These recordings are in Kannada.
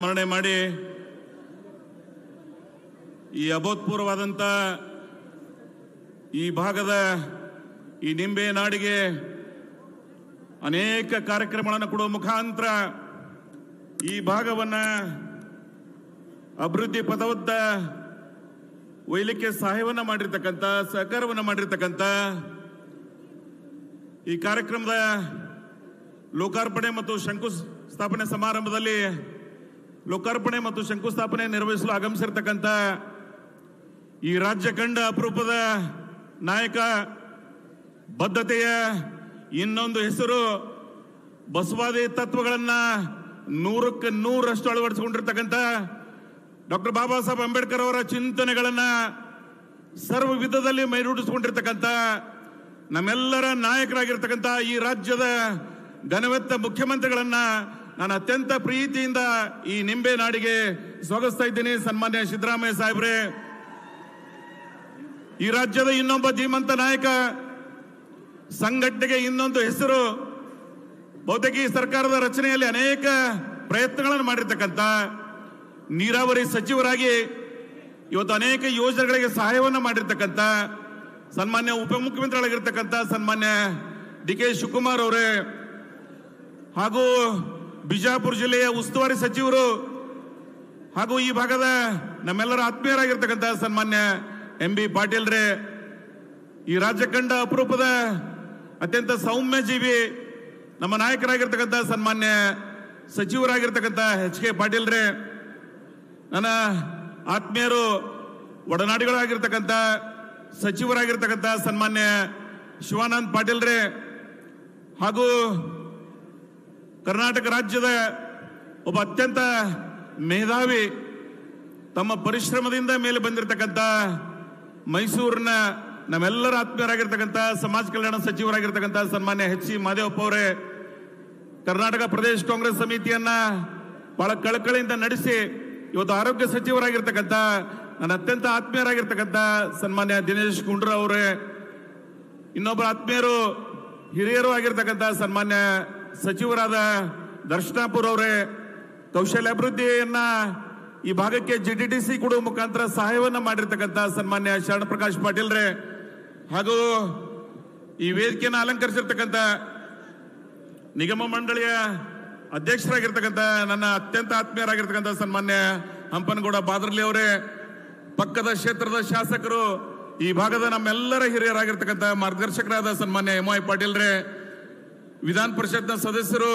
ಸ್ಮರಣೆ ಮಾಡಿ ಈ ಅಭೂತಪೂರ್ವವಾದಂತ ಈ ಭಾಗದ ಈ ನಿಂಬೆ ನಾಡಿಗೆ ಅನೇಕ ಕಾರ್ಯಕ್ರಮಗಳನ್ನು ಕೊಡುವ ಮುಖಾಂತರ ಈ ಭಾಗವನ್ನ ಅಭಿವೃದ್ಧಿ ಪಥವತ್ತ ಒಯ್ಯಲಿಕ್ಕೆ ಸಹಾಯವನ್ನ ಮಾಡಿರ್ತಕ್ಕಂಥ ಸಹಕಾರವನ್ನು ಮಾಡಿರ್ತಕ್ಕಂಥ ಈ ಕಾರ್ಯಕ್ರಮದ ಲೋಕಾರ್ಪಣೆ ಮತ್ತು ಶಂಕುಸ್ಥಾಪನೆ ಸಮಾರಂಭದಲ್ಲಿ ಲೋಕಾರ್ಪಣೆ ಮತ್ತು ಶಂಕುಸ್ಥಾಪನೆ ನಿರ್ವಹಿಸಲು ಆಗಮಿಸಿರ್ತಕ್ಕಂಥ ಈ ರಾಜ್ಯ ಕಂಡ ಅಪರೂಪದ ನಾಯಕ, ಬದ್ಧತೆಯ ಇನ್ನೊಂದು ಹೆಸರು, ಬಸವಾದಿ ತತ್ವಗಳನ್ನ 100ಕ್ಕೆ 100ರಷ್ಟು ಅಳವಡಿಸಿಕೊಂಡಿರ್ತಕ್ಕಂಥ ಡಾಕ್ಟರ್ ಬಾಬಾ ಸಾಹೇಬ್ ಅಂಬೇಡ್ಕರ್ ಅವರ ಚಿಂತನೆಗಳನ್ನ ಸರ್ವ ವಿಧದಲ್ಲಿ ಮೈರೂಡಿಸಿಕೊಂಡಿರ್ತಕ್ಕಂಥ ನಮ್ಮೆಲ್ಲರ ನಾಯಕರಾಗಿರ್ತಕ್ಕಂಥ ಈ ರಾಜ್ಯದ ಘನವೆತ್ತ ಮುಖ್ಯಮಂತ್ರಿಗಳನ್ನ ನಾನು ಅತ್ಯಂತ ಪ್ರೀತಿಯಿಂದ ಈ ನಿಂಬೆ ನಾಡಿಗೆ ಸ್ವಾಗತಿಸ್ತಾ ಇದ್ದೀನಿ. ಸನ್ಮಾನ್ಯ ಸಿದ್ದರಾಮಯ್ಯ ಸಾಹೇಬ್ರೆ, ಈ ರಾಜ್ಯದ ಇನ್ನೊಬ್ಬ ಧೀಮಂತ ನಾಯಕ, ಸಂಘಟನೆಗೆ ಇನ್ನೊಂದು ಹೆಸರು, ಬಹುತೇಕ ಈ ಸರ್ಕಾರದ ರಚನೆಯಲ್ಲಿ ಅನೇಕ ಪ್ರಯತ್ನಗಳನ್ನು ಮಾಡಿರ್ತಕ್ಕಂಥ ನೀರಾವರಿ ಸಚಿವರಾಗಿ ಇವತ್ತು ಅನೇಕ ಯೋಜನೆಗಳಿಗೆ ಸಹಾಯವನ್ನು ಮಾಡಿರ್ತಕ್ಕಂಥ ಸನ್ಮಾನ್ಯ ಉಪಮುಖ್ಯಮಂತ್ರಿಗಳಾಗಿರ್ತಕ್ಕಂಥ ಸನ್ಮಾನ್ಯ ಡಿ.ಕೆ. ಶಿವಕುಮಾರ್ ಅವರೇ, ಹಾಗೂ ಬಿಜಾಪುರ ಜಿಲ್ಲೆಯ ಉಸ್ತುವಾರಿ ಸಚಿವರು ಹಾಗೂ ಈ ಭಾಗದ ನಮ್ಮೆಲ್ಲರ ಆತ್ಮೀಯರಾಗಿರ್ತಕ್ಕಂಥ ಸನ್ಮಾನ್ಯ ಎಂ.ಬಿ. ಪಾಟೀಲ್ ರೇ, ಈ ರಾಜ್ಯ ಕಂಡ ಅಪರೂಪದ ಅತ್ಯಂತ ಸೌಮ್ಯ ಜೀವಿ ನಮ್ಮ ನಾಯಕರಾಗಿರ್ತಕ್ಕಂಥ ಸನ್ಮಾನ್ಯ ಸಚಿವರಾಗಿರ್ತಕ್ಕಂಥ ಎಚ್.ಕೆ. ಪಾಟೀಲ್ ರೇ, ನನ್ನ ಆತ್ಮೀಯರು, ಒಡನಾಡಿಗಳಾಗಿರ್ತಕ್ಕಂಥ ಸಚಿವರಾಗಿರ್ತಕ್ಕಂಥ ಸನ್ಮಾನ್ಯ ಶಿವಾನಂದ ಪಾಟೀಲ್ ರೇ, ಹಾಗೂ ಕರ್ನಾಟಕ ರಾಜ್ಯದ ಒಬ್ಬ ಅತ್ಯಂತ ಮೇಧಾವಿ, ತಮ್ಮ ಪರಿಶ್ರಮದಿಂದ ಮೇಲೆ ಬಂದಿರತಕ್ಕಂಥ ಮೈಸೂರಿನ ನಮ್ಮೆಲ್ಲರ ಆತ್ಮೀಯರಾಗಿರ್ತಕ್ಕಂಥ ಸಮಾಜ ಕಲ್ಯಾಣ ಸಚಿವರಾಗಿರ್ತಕ್ಕಂಥ ಸನ್ಮಾನ್ಯ ಎಚ್.ಸಿ. ಮಾದೇವಪ್ಪ ಅವರೇ, ಕರ್ನಾಟಕ ಪ್ರದೇಶ ಕಾಂಗ್ರೆಸ್ ಸಮಿತಿಯನ್ನ ಬಹಳ ಕಳಕಳಿಯಿಂದ ನಡೆಸಿ ಇವತ್ತು ಆರೋಗ್ಯ ಸಚಿವರಾಗಿರ್ತಕ್ಕಂಥ ನನ್ನ ಅತ್ಯಂತ ಆತ್ಮೀಯರಾಗಿರ್ತಕ್ಕಂಥ ಸನ್ಮಾನ್ಯ ದಿನೇಶ್ ಗುಂಡೂರಾವ್ ಅವರೇ, ಇನ್ನೊಬ್ಬರ ಆತ್ಮೀಯರು ಹಿರಿಯರು ಆಗಿರ್ತಕ್ಕಂಥ ಸನ್ಮಾನ್ಯ ಸಚಿವರಾದ ದರ್ಶನಾಪುರ್ ಅವರೇ, ಕೌಶಲ್ಯಾಭಿವೃದ್ಧಿಯನ್ನ ಈ ಭಾಗಕ್ಕೆ GTTC ಕೊಡುವ ಮುಖಾಂತರ ಸಹಾಯವನ್ನ ಮಾಡಿರ್ತಕ್ಕಂಥ ಸನ್ಮಾನ್ಯ ಶರಣ ಪ್ರಕಾಶ್ ಪಾಟೀಲ್ ರೇ, ಹಾಗೂ ಈ ವೇದಿಕೆಯನ್ನು ಅಲಂಕರಿಸಿರ್ತಕ್ಕಂಥ ನಿಗಮ ಮಂಡಳಿಯ ಅಧ್ಯಕ್ಷರಾಗಿರ್ತಕ್ಕಂಥ ನನ್ನ ಅತ್ಯಂತ ಆತ್ಮೀಯರಾಗಿರ್ತಕ್ಕಂಥ ಸನ್ಮಾನ್ಯ ಹಂಪನಗೌಡ ಬಾದರ್ಲಿ ಅವರೇ, ಪಕ್ಕದ ಕ್ಷೇತ್ರದ ಶಾಸಕರು, ಈ ಭಾಗದ ನಮ್ಮೆಲ್ಲರ ಹಿರಿಯರಾಗಿರ್ತಕ್ಕಂಥ ಮಾರ್ಗದರ್ಶಕರಾದ ಸನ್ಮಾನ್ಯ ಎಂ.ವೈ. ಪಾಟೀಲ್ ರೇ, ವಿಧಾನ ಪರಿಷತ್ನ ಸದಸ್ಯರು,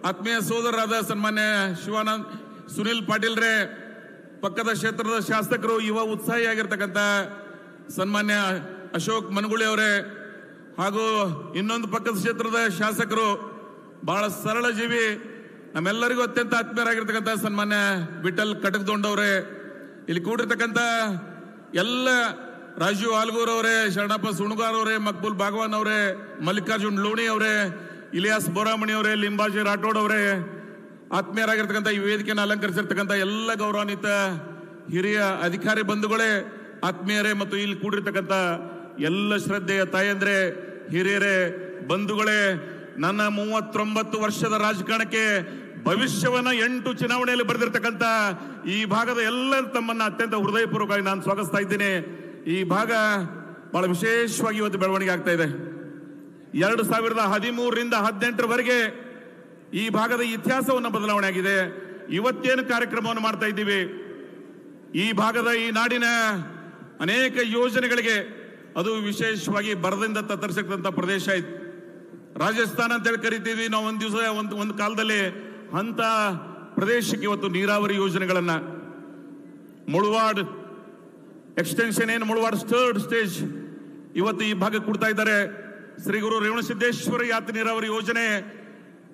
ಆತ್ಮೀಯ ಸೋದರರಾದ ಸನ್ಮಾನ್ಯ ಶಿವಾನಂದ್ ಸುನಿಲ್ ಪಾಟೀಲ್ ರೇ, ಪಕ್ಕದ ಕ್ಷೇತ್ರದ ಶಾಸಕರು, ಯುವ ಉತ್ಸಾಹಿಯಾಗಿರ್ತಕ್ಕಂಥ ಸನ್ಮಾನ್ಯ ಅಶೋಕ್ ಮನಗುಳಿ ಅವರೇ, ಹಾಗೂ ಇನ್ನೊಂದು ಪಕ್ಕದ ಕ್ಷೇತ್ರದ ಶಾಸಕರು, ಬಹಳ ಸರಳ ಜೀವಿ, ನಮ್ಮೆಲ್ಲರಿಗೂ ಅತ್ಯಂತ ಆತ್ಮೀಯರಾಗಿರ್ತಕ್ಕಂಥ ಸನ್ಮಾನ್ಯ ವಿಠಲ್ ಕಟಕದೊಂಡವರೇ, ಇಲ್ಲಿ ಕೂಡಿರ್ತಕ್ಕಂಥ ಎಲ್ಲ ರಾಜೀವ್ ಆಲ್ಗೂರ್ ಅವರೇ, ಶರಣಪ್ಪ ಸುಣಗಾರ್ ಅವರೇ, ಮಕ್ಬೂಲ್ ಭಾಗವಾನ್ ಅವರೇ, ಮಲ್ಲಿಕಾರ್ಜುನ್ ಲೋಣಿ ಅವರೇ, ಇಲಿಯಾಸ್ ಬೋರಾಮಣಿ ಅವರೇ, ಲಿಂಬಾಜಿ ರಾಠೋಡ್ ಅವರೇ, ಆತ್ಮೀಯರಾಗಿರ್ತಕ್ಕಂಥ ಈ ವೇದಿಕೆಯನ್ನು ಅಲಂಕರಿಸಿರ್ತಕ್ಕಂಥ ಎಲ್ಲ ಗೌರವಾನ್ವಿತ ಹಿರಿಯ ಅಧಿಕಾರಿ ಬಂಧುಗಳೇ, ಆತ್ಮೀಯರೇ, ಮತ್ತು ಇಲ್ಲಿ ಕೂಡಿರ್ತಕ್ಕಂಥ ಎಲ್ಲ ಶ್ರದ್ಧೆಯ ತಾಯಂದ್ರೆ, ಹಿರಿಯರೇ, ಬಂಧುಗಳೇ, ನನ್ನ 39 ವರ್ಷದ ರಾಜಕಾರಣಕ್ಕೆ ಭವಿಷ್ಯವನ್ನ 8 ಚುನಾವಣೆಯಲ್ಲಿ ಬರೆದಿರ್ತಕ್ಕಂಥ ಈ ಭಾಗದ ಎಲ್ಲ ತಮ್ಮನ್ನ ಅತ್ಯಂತ ಹೃದಯಪೂರ್ವಕವಾಗಿ ನಾನು ಸ್ವಾಗತಿಸ್ತಾ ಇದ್ದೀನಿ. ಈ ಭಾಗ ಬಹಳ ವಿಶೇಷವಾಗಿ ಇವತ್ತು ಬೆಳವಣಿಗೆ ಆಗ್ತಾ ಇದೆ. 2013ರಿಂದ 2018ರವರೆಗೆ ಈ ಭಾಗದ ಇತಿಹಾಸವನ್ನು ಬದಲಾವಣೆ ಆಗಿದೆ. ಇವತ್ತೇನು ಕಾರ್ಯಕ್ರಮವನ್ನು ಮಾಡ್ತಾ ಇದ್ದೀವಿ, ಈ ಭಾಗದ ಈ ನಾಡಿನ ಅನೇಕ ಯೋಜನೆಗಳಿಗೆ ಅದು ವಿಶೇಷವಾಗಿ ಬರದಿಂದ ತತ್ತರಿಸಿದಂತ ಪ್ರದೇಶ ಇತ್ತು. ರಾಜಸ್ಥಾನ ಅಂತ ಹೇಳಿ ಕರಿತೀವಿ ನಾವು. ಒಂದು ದಿವಸ ಒಂದು ಕಾಲದಲ್ಲಿ ಅಂತ ಪ್ರದೇಶಕ್ಕೆ ಇವತ್ತು ನೀರಾವರಿ ಯೋಜನೆಗಳನ್ನ ಮುಳವಾಡ್ ಎಕ್ಸ್ಟೆನ್ಷನ್ ಏನು ಮುಳವಾಡ್ ಥರ್ಡ್ ಸ್ಟೇಜ್ ಇವತ್ತು ಈ ಭಾಗಕ್ಕೆ ಕೊಡ್ತಾ ಇದ್ದಾರೆ. ಶ್ರೀ ಗುರು ರೇವಣಸಿದ್ದೇಶ್ವರ ಯಾತ್ರೆ ನೀರಾವರಿ ಯೋಜನೆ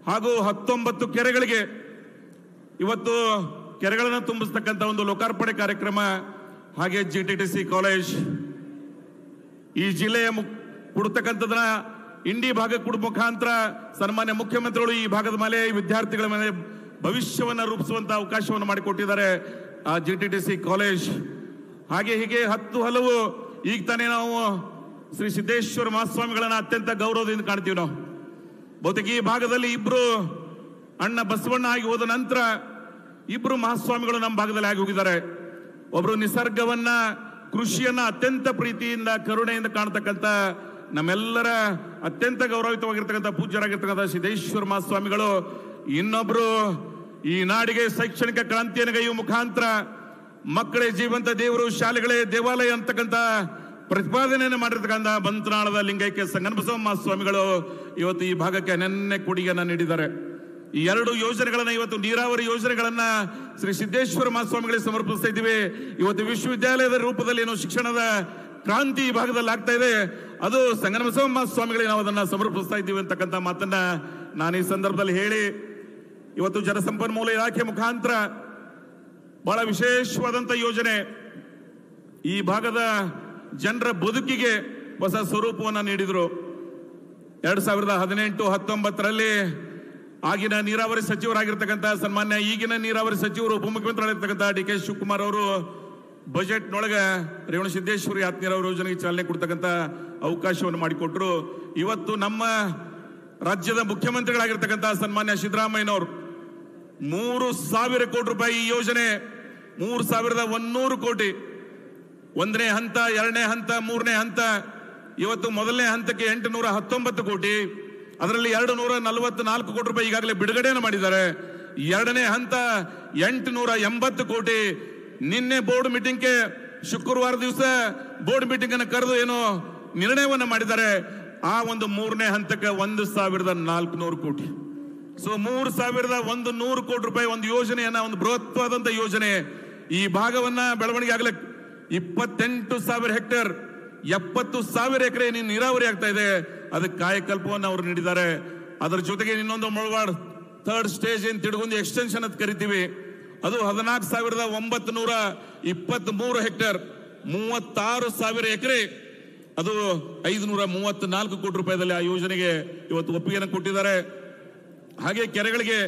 ಹಾಗೂ 19 ಕೆರೆಗಳಿಗೆ ಇವತ್ತು ಕೆರೆಗಳನ್ನು ತುಂಬಿಸ್ತಕ್ಕಂಥ ಒಂದು ಲೋಕಾರ್ಪಣೆ ಕಾರ್ಯಕ್ರಮ, ಹಾಗೆ GTTC ಕಾಲೇಜ್ ಈ ಜಿಲ್ಲೆಯ ಕೊಡ್ತಕ್ಕಂಥದನ್ನ ಇಂಡಿ ಭಾಗಕ್ಕೆ ಕೊಡುವ ಮುಖಾಂತರ ಸನ್ಮಾನ್ಯ ಮುಖ್ಯಮಂತ್ರಿಗಳು ಈ ಭಾಗದ ಮೇಲೆ ವಿದ್ಯಾರ್ಥಿಗಳ ಮೇಲೆ ಭವಿಷ್ಯವನ್ನು ರೂಪಿಸುವಂತ ಅವಕಾಶವನ್ನು ಮಾಡಿಕೊಟ್ಟಿದ್ದಾರೆ ಆ GTTC ಕಾಲೇಜ್. ಹಾಗೆ ಹೀಗೆ 10 ಹಲವು. ಈಗ ತಾನೇ ನಾವು ಶ್ರೀ ಸಿದ್ದೇಶ್ವರ ಮಹಾಸ್ವಾಮಿಗಳನ್ನ ಅತ್ಯಂತ ಗೌರವದಿಂದ ಕಾಣ್ತೀವಿ ನಾವು. ಬಹುತೇಕ ಈ ಭಾಗದಲ್ಲಿ ಇಬ್ರು ಅಣ್ಣ ಬಸವಣ್ಣ ಆಗಿ ಹೋದ ನಂತರ ಇಬ್ರು ಮಹಾಸ್ವಾಮಿಗಳು ನಮ್ಮ ಭಾಗದಲ್ಲಿ ಆಗಿ ಹೋಗಿದ್ದಾರೆ. ಒಬ್ರು ನಿಸರ್ಗವನ್ನ, ಕೃಷಿಯನ್ನ ಅತ್ಯಂತ ಪ್ರೀತಿಯಿಂದ ಕರುಣೆಯಿಂದ ಕಾಣ್ತಕ್ಕಂಥ ನಮ್ಮೆಲ್ಲರ ಅತ್ಯಂತ ಗೌರವಿತವಾಗಿರ್ತಕ್ಕಂಥ ಪೂಜ್ಯರಾಗಿರ್ತಕ್ಕಂಥ ಸಿದ್ದೇಶ್ವರ ಮಹಾಸ್ವಾಮಿಗಳು. ಇನ್ನೊಬ್ರು ಈ ನಾಡಿಗೆ ಶೈಕ್ಷಣಿಕ ಕ್ರಾಂತಿಯನ್ನು ಗೈಯುವ ಮುಖಾಂತರ ಮಕ್ಕಳೇ ಜೀವಂತ ದೇವರು, ಶಾಲೆಗಳೇ ದೇವಾಲಯ ಅಂತಕ್ಕಂಥ ಪ್ರತಿಪಾದನೆಯನ್ನು ಮಾಡಿರ್ತಕ್ಕಂಥ ಬಂತನಾಳದ ಲಿಂಗೈಕ್ಯ ಸಂಗನಬಸವ ಮಹಾಸ್ವಾಮಿಗಳು ಇವತ್ತು ಈ ಭಾಗಕ್ಕೆ ಅನನ್ಯ ಕೊಡುಗೆಯನ್ನು ನೀಡಿದ್ದಾರೆ. ಈ ಎರಡು ಯೋಜನೆಗಳನ್ನ, ಇವತ್ತು ನೀರಾವರಿ ಯೋಜನೆಗಳನ್ನ ಶ್ರೀ ಸಿದ್ದೇಶ್ವರ ಮಹಾಸ್ವಾಮಿಗಳಿಗೆ ಸಮರ್ಪಿಸ್ತಾ ಇದ್ದೀವಿ. ಇವತ್ತು ವಿಶ್ವವಿದ್ಯಾಲಯದ ರೂಪದಲ್ಲಿ ಏನು ಶಿಕ್ಷಣದ ಕ್ರಾಂತಿ ಈ ಭಾಗದಲ್ಲಿ ಆಗ್ತಾ ಇದೆ, ಅದು ಸಂಗನಬಸವ ಮಹಾಸ್ವಾಮಿಗಳಿಗೆ ನಾವು ಅದನ್ನ ಸಮರ್ಪಿಸ್ತಾ ಇದ್ದೀವಿ ಅಂತಕ್ಕಂಥ ಮಾತನ್ನ ನಾನು ಈ ಸಂದರ್ಭದಲ್ಲಿ ಹೇಳಿ, ಇವತ್ತು ಜಲಸಂಪನ್ಮೂಲ ಇಲಾಖೆ ಮುಖಾಂತರ ಬಹಳ ವಿಶೇಷವಾದಂತ ಯೋಜನೆ ಈ ಭಾಗದ ಜನರ ಬದುಕಿಗೆ ಹೊಸ ಸ್ವರೂಪವನ್ನು ನೀಡಿದರು. 2018-19 ಆಗಿನ ನೀರಾವರಿ ಸಚಿವರಾಗಿರ್ತಕ್ಕಂಥ ಸನ್ಮಾನ್ಯ ಈಗಿನ ನೀರಾವರಿ ಸಚಿವರು ಉಪಮುಖ್ಯಮಂತ್ರಿಗಳಿರ್ತಕ್ಕಂಥ ಡಿ ಕೆ ಶಿವಕುಮಾರ್ ಅವರು ಬಜೆಟ್ನೊಳಗೆ ರೇವಣಸಿದ್ದೇಶ್ವರಿ ನೀರಾವರಿ ಯೋಜನೆಗೆ ಚಾಲನೆ ಕೊಡ್ತಕ್ಕಂಥ ಅವಕಾಶವನ್ನು ಮಾಡಿಕೊಟ್ರು. ಇವತ್ತು ನಮ್ಮ ರಾಜ್ಯದ ಮುಖ್ಯಮಂತ್ರಿಗಳಾಗಿರ್ತಕ್ಕಂಥ ಸನ್ಮಾನ್ಯ ಸಿದ್ದರಾಮಯ್ಯನವರು 3,000 ಕೋಟಿ ರೂಪಾಯಿ ಈ ಯೋಜನೆ, 3,100 ಕೋಟಿ, 1ನೇ ಹಂತ, 2ನೇ ಹಂತ, 3ನೇ ಹಂತ. ಇವತ್ತು ಮೊದಲನೇ ಹಂತಕ್ಕೆ 819 ಕೋಟಿ, ಅದರಲ್ಲಿ 244 ಕೋಟಿ ರೂಪಾಯಿ ಈಗಾಗಲೇ ಬಿಡುಗಡೆಯನ್ನು ಮಾಡಿದ್ದಾರೆ. 2ನೇ ಹಂತ 880 ಕೋಟಿ. ನಿನ್ನೆ ಬೋರ್ಡ್ ಮೀಟಿಂಗ್ಗೆ, ಶುಕ್ರವಾರ ದಿವಸ ಬೋರ್ಡ್ ಮೀಟಿಂಗ್ ಅನ್ನು ಕರೆದು ಏನು ನಿರ್ಣಯವನ್ನು ಮಾಡಿದ್ದಾರೆ. ಆ ಒಂದು 3ನೇ ಹಂತಕ್ಕೆ 1,400 ಕೋಟಿ. ಸೊ 3,100 ಕೋಟಿ ರೂಪಾಯಿ ಒಂದು ಯೋಜನೆಯನ್ನ, ಒಂದು ಬೃಹತ್ವಾದಂತ ಯೋಜನೆ. ಈ ಭಾಗವನ್ನ ಬೆಳವಣಿಗೆ ಆಗಲಿ 28,000 ಹೆಕ್ಟೇರ್, 70,000 ಎಕರೆ ನೀರಾವರಿ ಆಗ್ತಾ ಇದೆ. ಅದಕ್ಕೆ ಕಾಯಕಲ್ಪವನ್ನು ಅವರು ನೀಡಿದ್ದಾರೆ. ಅದರ ಜೊತೆಗೆ ಇನ್ನೊಂದು ಮುಳವಾಡ್ 3rd ಸ್ಟೇಜ್ ಏನ್ ತಿಡುಗುಂದಿ ಎಕ್ಸ್ಟೆನ್ಷನ್ ಅಂತ ಕರಿತೀವಿ, ಅದು 14,923 ಹೆಕ್ಟೇರ್, 36,000 ಎಕರೆ, ಅದು 534 ಕೋಟಿ ರೂಪಾಯಿದಲ್ಲಿ ಆ ಯೋಜನೆಗೆ ಇವತ್ತು ಒಪ್ಪಿಗೆಯನ್ನು ಕೊಟ್ಟಿದ್ದಾರೆ. ಹಾಗೆ ಕೆರೆಗಳಿಗೆ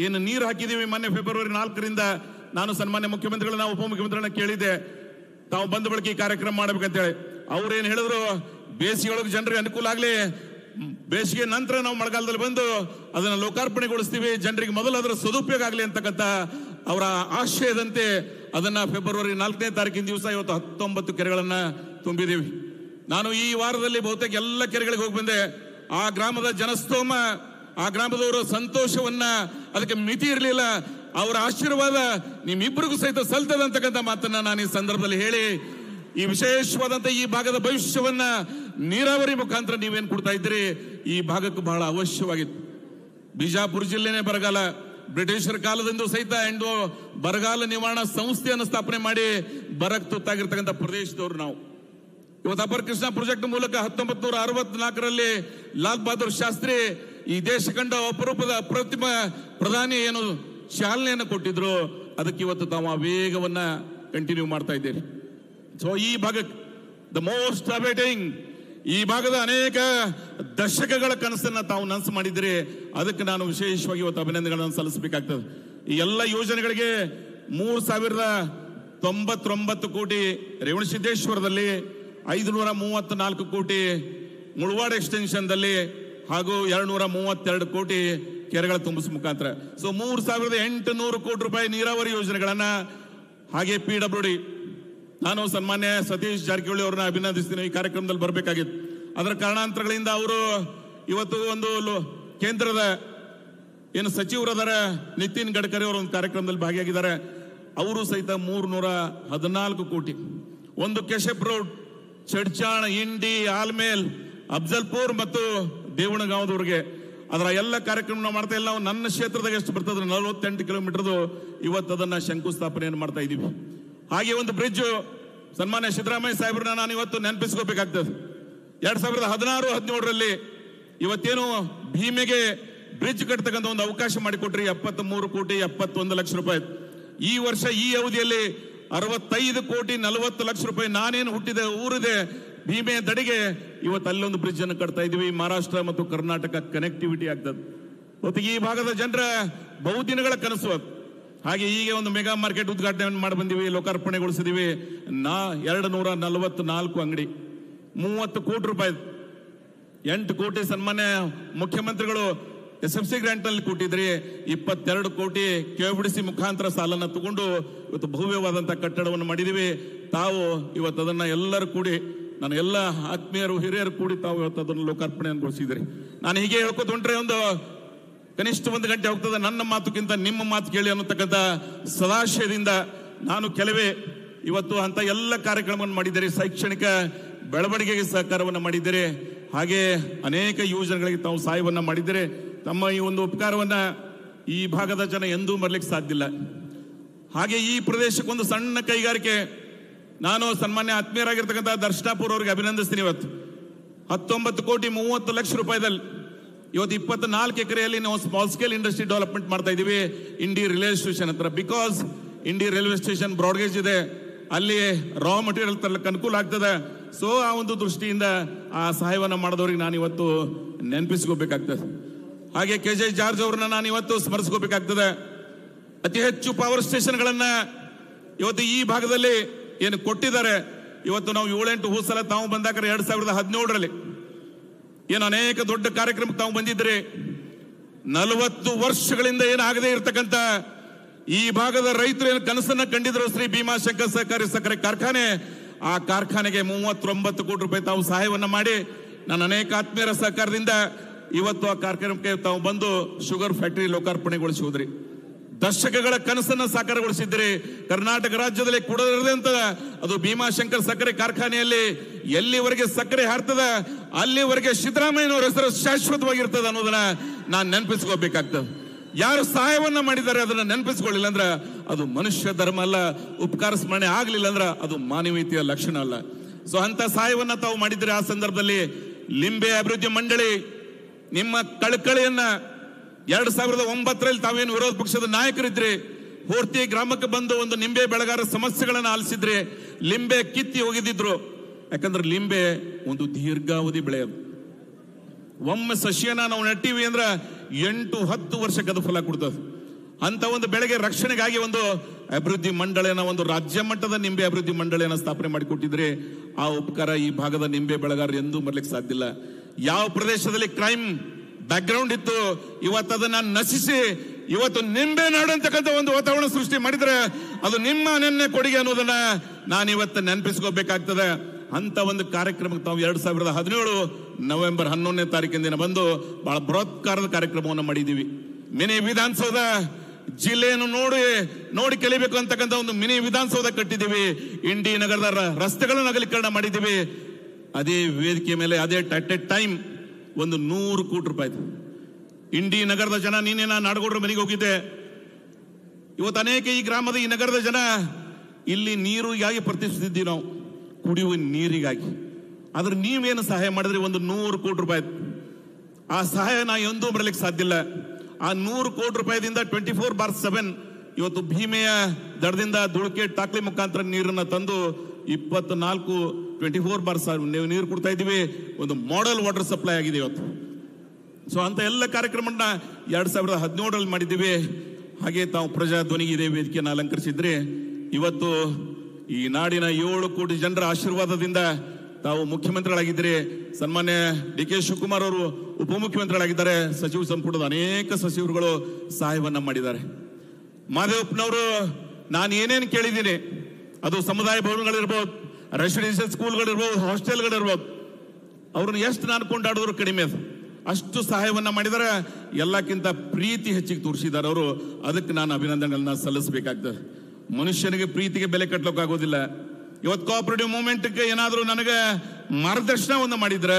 ಏನು ನೀರು ಹಾಕಿದೀವಿ, ಮೊನ್ನೆ ಫೆಬ್ರವರಿ 4ರಿಂದ ನಾನು ಸನ್ಮಾನ್ಯ ಮುಖ್ಯಮಂತ್ರಿಗಳನ್ನ, ಉಪಮುಖ್ಯಮಂತ್ರಿಗಳನ್ನ ಕೇಳಿದ್ದೆ, ತಾವು ಬಂದ ಬಳಿಕ ಈ ಕಾರ್ಯಕ್ರಮ ಮಾಡ್ಬೇಕಂತೇಳಿ. ಅವ್ರೇನು ಹೇಳಿದ್ರು, ಬೇಸಿಗೆಯೊಳಗೆ ಜನರಿಗೆ ಅನುಕೂಲ ಆಗಲಿ, ಬೇಸಿಗೆ ನಂತರ ನಾವು ಮಳೆಗಾಲದಲ್ಲಿ ಬಂದು ಅದನ್ನ ಲೋಕಾರ್ಪಣೆಗೊಳಿಸ್ತೀವಿ, ಜನರಿಗೆ ಮೊದಲು ಅದರ ಸದುಪಯೋಗ ಆಗಲಿ ಅಂತಕ್ಕಂಥ ಅವರ ಆಶಯದಂತೆ ಅದನ್ನ ಫೆಬ್ರವರಿ 4ನೇ ತಾರೀಕಿನ ದಿವಸ ಇವತ್ತು 19 ಕೆರೆಗಳನ್ನ ತುಂಬಿದೀವಿ. ನಾನು ಈ ವಾರದಲ್ಲಿ ಬಹುತೇಕ ಎಲ್ಲ ಕೆರೆಗಳಿಗೆ ಹೋಗಿ ಬಂದೆ. ಆ ಗ್ರಾಮದ ಜನಸ್ತೋಮ, ಆ ಗ್ರಾಮದವರ ಸಂತೋಷವನ್ನ, ಅದಕ್ಕೆ ಮಿತಿ ಇರಲಿಲ್ಲ. ಅವರ ಆಶೀರ್ವಾದ ನಿಮ್ಮಿಬ್ಬರಿಗೂ ಸಹಿತ ಸಲ್ತದ ಅಂತಕ್ಕಂಥ ಮಾತನ್ನ ನಾನು ಈ ಸಂದರ್ಭದಲ್ಲಿ ಹೇಳಿ, ಈ ವಿಶೇಷವಾದಂತ ಈ ಭಾಗದ ಭವಿಷ್ಯವನ್ನ ನೀರಾವರಿ ಮುಖಾಂತರ ನೀವೇನ್ ಕೊಡ್ತಾ ಇದ್ದೀರಿ, ಈ ಭಾಗಕ್ಕೆ ಬಹಳ ಅವಶ್ಯವಾಗಿತ್ತು. ಬಿಜಾಪುರ ಜಿಲ್ಲೆನೇ ಬರಗಾಲ, ಬ್ರಿಟಿಷರ ಕಾಲದಿಂದ ಸಹಿತ ಬರಗಾಲ ನಿವಾರಣಾ ಸಂಸ್ಥೆಯನ್ನು ಸ್ಥಾಪನೆ ಮಾಡಿ ಬರಕ್ ತುತ್ತಾಗಿರ್ತಕ್ಕಂಥ ಪ್ರದೇಶದವರು ನಾವು. ಇವತ್ತು ಅಪರ ಕೃಷ್ಣ ಪ್ರಾಜೆಕ್ಟ್ ಮೂಲಕ 1964ರಲ್ಲಿ ಲಾಲ್ ಬಹದ್ದೂರ್ ಶಾಸ್ತ್ರಿ ಈ ದೇಶ ಕಂಡ ಅಪರೂಪದ ಅಪ್ರತಿಮ ಪ್ರಧಾನಿ ಏನು ಚಾಲನೆಯನ್ನು ಕೊಟ್ಟಿದ್ರು, ಅದಕ್ಕೆ ಇವತ್ತು ತಾವು ಆ ವೇಗವನ್ನ ಕಂಟಿನ್ಯೂ ಮಾಡ್ತಾ ಇದ್ದೀರಿ. ಸೊ ಈ ಭಾಗಕ್ಕೆ ದ ಮೋಸ್ಟ್ ಅವೇಟಿಂಗ್, ಈ ಭಾಗದ ಅನೇಕ ದಶಕಗಳ ಕನಸನ್ನ ತಾವು ನನಸು ಮಾಡಿದ್ದೀರಿ. ಅದಕ್ಕೆ ನಾನು ವಿಶೇಷವಾಗಿ ಇವತ್ತು ಅಭಿನಂದನೆಗಳನ್ನು ಸಲ್ಲಿಸಬೇಕಾಗ್ತದೆ. ಈ ಎಲ್ಲ ಯೋಜನೆಗಳಿಗೆ 3,099 ಕೋಟಿ ರೇವಣಸಿದ್ದೇಶ್ವರದಲ್ಲಿ, 534 ಕೋಟಿ ಮುಳವಾಡ ಎಕ್ಸ್ಟೆನ್ಷನ್ದಲ್ಲಿ, ಹಾಗೂ 232 ಕೋಟಿ ಕೆರೆಗಳ ತುಂಬಿಸುವ ಮುಖಾಂತರ. ಸೊ 3,800 ಕೋಟಿ ರೂಪಾಯಿ ನೀರಾವರಿ ಯೋಜನೆಗಳನ್ನ, ಹಾಗೆ PWD, ನಾನು ಸನ್ಮಾನ್ಯ ಸತೀಶ್ ಜಾರಕಿಹೊಳಿ ಅವರನ್ನ ಅಭಿನಂದಿಸ್ತೀನಿ. ಈ ಕಾರ್ಯಕ್ರಮದಲ್ಲಿ ಬರಬೇಕಾಗಿತ್ತು, ಅದರ ಕಾರಣಾಂತರಗಳಿಂದ ಅವರು ಇವತ್ತು ಒಂದು ಕೇಂದ್ರದ ಏನು ಸಚಿವರಾದ ನಿತಿನ್ ಗಡ್ಕರಿ ಅವರು ಒಂದು ಕಾರ್ಯಕ್ರಮದಲ್ಲಿ ಭಾಗಿಯಾಗಿದ್ದಾರೆ. ಅವರು ಸಹಿತ 314 ಕೋಟಿ, ಒಂದು ಕೆಶೆಪ್ ರೋಡ್, ಚಡ್ಚಾಣ, ಇಂಡಿ, ಆಲ್ಮೇಲ್, ಅಫ್ಜಲ್ಪುರ್ ಮತ್ತು ದೇವಣಗಾಂವದವರೆಗೆ ಅದರ ಎಲ್ಲ ಕಾರ್ಯಕ್ರಮ ಮಾಡ್ತಾ ಇಲ್ಲ. ನಾವು ನನ್ನ ಕ್ಷೇತ್ರದಾಗ ಎಷ್ಟು ಬರ್ತದೆ 48 ಕಿಲೋಮೀಟರ್ದು ಇವತ್ತು ಅದನ್ನ ಶಂಕುಸ್ಥಾಪನೆಯನ್ನು ಮಾಡ್ತಾ ಇದ್ದೀವಿ. ಹಾಗೆ ಒಂದು ಬ್ರಿಡ್ಜ್ ಸನ್ಮಾನ್ಯ ಸಿದ್ದರಾಮಯ್ಯ ಸಾಹೇಬ್ರನ್ನ ನಾನು ಇವತ್ತು ನೆನಪಿಸ್ಕೋಬೇಕಾಗ್ತದೆ. 2016-17ರಲ್ಲಿ ಇವತ್ತೇನು ಭೀಮೆಗೆ ಬ್ರಿಡ್ಜ್ ಕಟ್ತಕ್ಕಂಥ ಒಂದು ಅವಕಾಶ ಮಾಡಿಕೊಟ್ರಿ, 73 ಕೋಟಿ 71 ಲಕ್ಷ ರೂಪಾಯಿ. ಈ ವರ್ಷ ಈ ಅವಧಿಯಲ್ಲಿ 65 ಕೋಟಿ 40 ಲಕ್ಷ ರೂಪಾಯಿ, ನಾನೇನು ಹುಟ್ಟಿದ ಊರಿದೆ ಭೀಮೆ ದಡಿಗೆ, ಇವತ್ತು ಅಲ್ಲೊಂದು ಬ್ರಿಡ್ಜ್ ಅನ್ನು ಕಟ್ತಾ ಇದೀವಿ. ಮಹಾರಾಷ್ಟ್ರ ಮತ್ತು ಕರ್ನಾಟಕ ಕನೆಕ್ಟಿವಿಟಿ ಆಗ್ತದೆ. ಈ ಭಾಗದ ಜನರ ಬಹುದಿನಗಳ ಕನಸು. ಹಾಗೆ ಈಗ ಒಂದು ಮೆಗಾ ಮಾರ್ಕೆಟ್ ಉದ್ಘಾಟನೆ ಮಾಡಿ ಬಂದಿವಿ, ಲೋಕಾರ್ಪಣೆಗೊಳಿಸಿದೀವಿ. 244 ಅಂಗಡಿ, 30 ಕೋಟಿ ರೂಪಾಯಿ, 8 ಕೋಟಿ ಸನ್ಮಾನ್ಯ ಮುಖ್ಯಮಂತ್ರಿಗಳು SFC ಗ್ರಾಂಟ್ ನಲ್ಲಿ ಕೊಟ್ಟಿದ್ರಿ. 22 ಕೋಟಿ KOBDC ಮುಖಾಂತರ ಸಾಲನ್ನ ತಗೊಂಡು ಇವತ್ತು ಭವ್ಯವಾದಂತಹ ಕಟ್ಟಡವನ್ನು ಮಾಡಿದೀವಿ. ತಾವು ಇವತ್ತು ಅದನ್ನ ಎಲ್ಲರೂ ಕೂಡಿ, ನಾನು ಎಲ್ಲ ಆತ್ಮೀಯರು ಹಿರಿಯರು ಕೂಡಿ ತಾವು ಇವತ್ತು ಅದನ್ನು ಲೋಕಾರ್ಪಣೆಗೊಳಿಸಿದ್ರಿ. ನಾನು ಹೀಗೆ ಹೇಳ್ಕೊತ ಹೊಂಟ್ರೆ ಒಂದು ಕನಿಷ್ಠ 1 ಗಂಟೆ ಹೋಗ್ತದೆ. ನನ್ನ ಮಾತುಕ್ಕಿಂತ ನಿಮ್ಮ ಮಾತು ಕೇಳಿ ಅನ್ನತಕ್ಕಂಥ ಸದಾಶಯದಿಂದ ನಾನು ಕೆಲವೇ ಇವತ್ತು ಅಂತ ಎಲ್ಲ ಕಾರ್ಯಕ್ರಮವನ್ನು ಮಾಡಿದ್ದೀರಿ. ಶೈಕ್ಷಣಿಕ ಬೆಳವಣಿಗೆಗೆ ಸಹಕಾರವನ್ನು ಮಾಡಿದ್ದೀರಿ. ಹಾಗೆ ಅನೇಕ ಯೋಜನೆಗಳಿಗೆ ತಾವು ಸಹಾಯವನ್ನ ಮಾಡಿದ್ದೀರಿ. ತಮ್ಮ ಈ ಒಂದು ಉಪಕಾರವನ್ನ ಈ ಭಾಗದ ಜನ ಎಂದೂ ಮರಲಿಕ್ಕೆ ಸಾಧ್ಯ ಇಲ್ಲ. ಹಾಗೆ ಈ ಪ್ರದೇಶಕ್ಕೊಂದು ಸಣ್ಣ ಕೈಗಾರಿಕೆ, ನಾನು ಸನ್ಮಾನ್ಯ ಆತ್ಮೀಯರಾಗಿರ್ತಕ್ಕಂಥ ದರ್ಶನಾಪುರ ಅವರಿಗೆ ಅಭಿನಂದಿಸ್ತೀನಿ. ಇವತ್ತು 19 ಕೋಟಿ 30 ಲಕ್ಷ ರೂಪಾಯಿದಲ್ಲಿ ಇವತ್ತು 24 ಎಕರೆಯಲ್ಲಿ ನಾವು ಸ್ಮಾಲ್ ಸ್ಕೇಲ್ ಇಂಡಸ್ಟ್ರಿ ಡೆವಲಪ್ಮೆಂಟ್ ಮಾಡ್ತಾ ಇದೀವಿ ಇಂಡಿ ರೈಲ್ವೆ ಸ್ಟೇಷನ್ ಹತ್ರ. Because Indi railway station broad gauge ಇದೆ, ಅಲ್ಲಿ ರಾ ಮಟೀರಿಯಲ್ ತರಲಿಕ್ಕೆ ಅನುಕೂಲ ಆಗ್ತದೆ. ಸೊ ಆ ಒಂದು ದೃಷ್ಟಿಯಿಂದ ಆ ಸಹಾಯವನ್ನು ಮಾಡಿದವ್ರಿಗೆ ನಾನು ಇವತ್ತು ನೆನಪಿಸ್ಕೋಬೇಕಾಗ್ತದೆ. ಹಾಗೆ KJ ಜಾರ್ಜ್ ಅವ್ರನ್ನ ನಾನು ಇವತ್ತು ಸ್ಮರಿಸ್ಕೋಬೇಕಾಗ್ತದೆ. ಅತಿ ಹೆಚ್ಚು ಪವರ್ ಸ್ಟೇಷನ್ಗಳನ್ನ ಇವತ್ತು ಈ ಭಾಗದಲ್ಲಿ ಏನು ಕೊಟ್ಟಿದ್ದಾರೆ. ಇವತ್ತು ನಾವು 7-8 ಸಲ ತಾವು ಬಂದಾಗ 2017ರಲ್ಲಿ ಏನು ಅನೇಕ ದೊಡ್ಡ ಕಾರ್ಯಕ್ರಮಕ್ಕೆ ತಾವು ಬಂದಿದ್ರಿ. 40 ವರ್ಷಗಳಿಂದ ಏನಾಗದೇ ಇರತಕ್ಕಂತ ಈ ಭಾಗದ ರೈತರು ಏನು ಕನಸನ್ನ ಕಂಡಿದ್ರು, ಶ್ರೀ ಭೀಮಾಶಂಕರ್ ಸಹಕಾರಿ ಸಕ್ಕರೆ ಕಾರ್ಖಾನೆ, ಆ ಕಾರ್ಖಾನೆಗೆ 39 ಕೋಟಿ ರೂಪಾಯಿ ತಾವು ಸಹಾಯವನ್ನ ಮಾಡಿ ನಾನು ಅನೇಕ ಆತ್ಮೀಯರ ಸಹಕಾರದಿಂದ ಇವತ್ತು ಆ ಕಾರ್ಯಕ್ರಮಕ್ಕೆ ತಾವು ಬಂದು ಶುಗರ್ ಫ್ಯಾಕ್ಟರಿ ಲೋಕಾರ್ಪಣೆಗೊಳಿಸುವುದ್ರಿ. ದಶಕಗಳ ಕನಸನ್ನ ಸಾಕಾರಗೊಳಿಸಿದ್ರಿ. ಕರ್ನಾಟಕ ರಾಜ್ಯದಲ್ಲಿ ಕೂಡದಂತ ಅದು ಭೀಮಾಶಂಕರ್ ಸಕ್ಕರೆ ಕಾರ್ಖಾನೆಯಲ್ಲಿ ಎಲ್ಲಿವರೆಗೆ ಸಕ್ಕರೆ ಹಾರ್ತದ ಅಲ್ಲಿವರೆಗೆ ಸಿದ್ದರಾಮಯ್ಯನವರ ಹೆಸರು ಶಾಶ್ವತವಾಗಿರ್ತದೆ ಅನ್ನೋದನ್ನ ನಾನು ನೆನಪಿಸ್ಕೋಬೇಕಾಗ್ತದೆ. ಯಾರು ಸಹಾಯವನ್ನ ಮಾಡಿದ್ದಾರೆ ಅದನ್ನ ನೆನಪಿಸ್ಕೊಳ್ಳಿಲ್ಲ ಅಂದ್ರೆ ಅದು ಮನುಷ್ಯ ಧರ್ಮ ಅಲ್ಲ, ಉಪಕಾರ ಸ್ಮರಣೆ ಆಗ್ಲಿಲ್ಲ ಅಂದ್ರೆ ಅದು ಮಾನವೀಯತೆಯ ಲಕ್ಷಣ ಅಲ್ಲ. ಸೊ ಅಂತ ಸಹಾಯವನ್ನ ತಾವು ಮಾಡಿದ್ರೆ ಆ ಸಂದರ್ಭದಲ್ಲಿ ಲಿಂಬೆ ಅಭಿವೃದ್ಧಿ ಮಂಡಳಿ ನಿಮ್ಮ ಕಳಕಳಿಯನ್ನ 2009ರಲ್ಲಿ ತಾವೇನು ವಿರೋಧ ಪಕ್ಷದ ನಾಯಕರಿದ್ರಿ, ಪೂರ್ತಿ ಗ್ರಾಮಕ್ಕೆ ಬಂದು ಒಂದು ನಿಂಬೆ ಬೆಳೆಗಾರ ಸಮಸ್ಯೆಗಳನ್ನ ಆಲಿಸಿದ್ರಿ. ಲಿಂಬೆ ಕಿತ್ತಿ ಹೋಗಿದ್ರು. ಯಾಕಂದ್ರೆ ಲಿಂಬೆ ಒಂದು ದೀರ್ಘಾವಧಿ ಬೆಳೆ. ಒಮ್ಮೆ ಸಸ್ಯನ ನಾವು ನೆಟ್ಟಿವಿ ಅಂದ್ರೆ 8-10 ವರ್ಷಕ್ಕೆ ಅದು ಫಲ ಕೊಡ್ತದೆ. ಅಂತ ಒಂದು ಬೆಳೆಗೆ ರಕ್ಷಣೆಗಾಗಿ ಒಂದು ಅಭಿವೃದ್ಧಿ ಮಂಡಳಿಯನ್ನ, ಒಂದು ರಾಜ್ಯ ಮಟ್ಟದ ನಿಂಬೆ ಅಭಿವೃದ್ಧಿ ಮಂಡಳಿಯನ್ನ ಸ್ಥಾಪನೆ ಮಾಡಿಕೊಟ್ಟಿದ್ರೆ ಆ ಉಪಕಾರ ಈ ಭಾಗದ ನಿಂಬೆ ಬೆಳೆಗಾರರು ಎಂದೂ ಬರ್ಲಿಕ್ಕೆ ಸಾಧ್ಯ ಇಲ್ಲ. ಯಾವ ಪ್ರದೇಶದಲ್ಲಿ ಕ್ರೈಮ್ ಬ್ಯಾಕ್ಗ್ರೌಂಡ್ ಇತ್ತು ಇವತ್ತು ಅದನ್ನ ನಶಿಸಿ ಇವತ್ತು ನಿಂಬೆ ನಾಡು ಅಂತಕ್ಕಂಥ ಒಂದು ವಾತಾವರಣ ಸೃಷ್ಟಿ ಮಾಡಿದ್ರೆ ಅದು ನಿಮ್ಮ ನೆನ್ನೆ ಕೊಡುಗೆ ಅನ್ನೋದನ್ನ ನಾನು ಇವತ್ತು ನೆನಪಿಸ್ಕೋಬೇಕಾಗ್ತದೆ. ಅಂತ ಒಂದು ಕಾರ್ಯಕ್ರಮಕ್ಕೆ ತಾವು 2017 ನವೆಂಬರ್ 11ನೇ ತಾರೀಕಿನ ಬಂದು ಬಹಳ ಬೃಹತ್ಕಾರದ ಕಾರ್ಯಕ್ರಮವನ್ನು ಮಾಡಿದ್ದೀವಿ. ಮಿನಿ ವಿಧಾನಸೌಧ ಜಿಲ್ಲೆಯನ್ನು ನೋಡಿ ಕಲಿಬೇಕು ಅಂತಕ್ಕಂಥ ಒಂದು ಮಿನಿ ವಿಧಾನಸೌಧ ಕಟ್ಟಿದ್ದೀವಿ. ಇಂಡಿ ನಗರದ ರಸ್ತೆಗಳನ್ನು ಅಗಲೀಕರಣ ಮಾಡಿದ್ದೀವಿ. ಅದೇ ವೇದಿಕೆ ಮೇಲೆ ಅದೇ ಅಟ್ ಎ ಟೈಮ್ ಒಂದು 100 ಕೋಟಿ ರೂಪಾಯಿ. ಇಂಡಿ ನಗರದ ಜನ, ನೀನೇ ನಾನು ನಾಡಗೌಡರ ಮನೆಗೆ ಹೋಗಿದ್ದೆ. ಇವತ್ತು ಅನೇಕ ಈ ಗ್ರಾಮದ ಈ ನಗರದ ಜನ ಇಲ್ಲಿ ನೀರಿಗಾಗಿ ಪ್ರತಿಷ್ಠಿಸಿದ್ದೀವಿ ನಾವು, ಕುಡಿಯುವ ನೀರಿಗಾಗಿ. ಆದ್ರೆ ನೀವೇನು ಸಹಾಯ ಮಾಡಿದ್ರಿ? ಒಂದು 100 ಕೋಟಿ ರೂಪಾಯಿ. ಆ ಸಹಾಯ ನಾ ಎಂದೂ ಬರಲಿಕ್ಕೆ ಸಾಧ್ಯ ಇಲ್ಲ. ಆ 100 ಕೋಟಿ ರೂಪಾಯಿದಿಂದ 24/7 ಇವತ್ತು ಭೀಮೆಯ ದಡದಿಂದ ದುಳಕೆ ಟಾಕ್ಲಿ ಮುಖಾಂತರ ನೀರನ್ನ ತಂದು 24/7 ನೀರು ಕೊಡ್ತಾ ಇದ್ದೀವಿ. ಒಂದು ಮಾಡೆಲ್ ವಾಟರ್ ಸಪ್ಲೈ ಆಗಿದೆ ಇವತ್ತು. ಸೊ ಅಂತ ಎಲ್ಲ ಕಾರ್ಯಕ್ರಮನ 2017ರಲ್ಲಿ ಮಾಡಿದ್ದೀವಿ. ಹಾಗೆ ತಾವು ಪ್ರಜಾಧ್ವನಿಗೆ ಇದೇ ವೇದಿಕೆಯನ್ನು ಅಲಂಕರಿಸಿದ್ರೆ ಇವತ್ತು ಈ ನಾಡಿನ 7 ಕೋಟಿ ಜನರ ಆಶೀರ್ವಾದದಿಂದ ತಾವು ಮುಖ್ಯಮಂತ್ರಿಗಳಾಗಿದ್ದರೆ. ಸನ್ಮಾನ್ಯ DK ಶಿವಕುಮಾರ್ ಅವರು ಉಪಮುಖ್ಯಮಂತ್ರಿಗಳಾಗಿದ್ದಾರೆ. ಸಚಿವ ಸಂಪುಟದ ಅನೇಕ ಸಚಿವರುಗಳು ಸಹಾಯವನ್ನ ಮಾಡಿದ್ದಾರೆ. ಮಾದೇವಪ್ಪನವರು ನಾನು ಏನೇನು ಕೇಳಿದ್ದೀನಿ, ಅದು ಸಮುದಾಯ ಭವನಗಳಿರ್ಬೋದು, ರೆಸಿಡೆನ್ಷಿಯಲ್ ಸ್ಕೂಲ್ಗಳಿರ್ಬೋದು, ಹಾಸ್ಟೆಲ್ಗಳಿರ್ಬೋದು, ಅವ್ರನ್ನ ಎಷ್ಟು ನಾನು ಕೊಂಡಾಡಿದ್ರು ಕಡಿಮೆ. ಅದು ಅಷ್ಟು ಸಹಾಯವನ್ನ ಮಾಡಿದರೆ, ಎಲ್ಲಕ್ಕಿಂತ ಪ್ರೀತಿ ಹೆಚ್ಚಿಗೆ ತೋರಿಸಿದ್ದಾರೆ ಅವರು. ಅದಕ್ಕೆ ನಾನು ಅಭಿನಂದನೆಗಳನ್ನ ಸಲ್ಲಿಸಬೇಕಾಗ್ತದೆ. ಮನುಷ್ಯನಿಗೆ ಪ್ರೀತಿಗೆ ಬೆಲೆ ಕಟ್ಟಲಿಕ್ಕಾಗೋದಿಲ್ಲ. ಇವತ್ತು ಕೋಆಪರೇಟಿವ್ ಮೂವ್ಮೆಂಟ್ಗೆ ಏನಾದರೂ ನನಗೆ ಮಾರ್ಗದರ್ಶನವನ್ನು ಮಾಡಿದ್ರೆ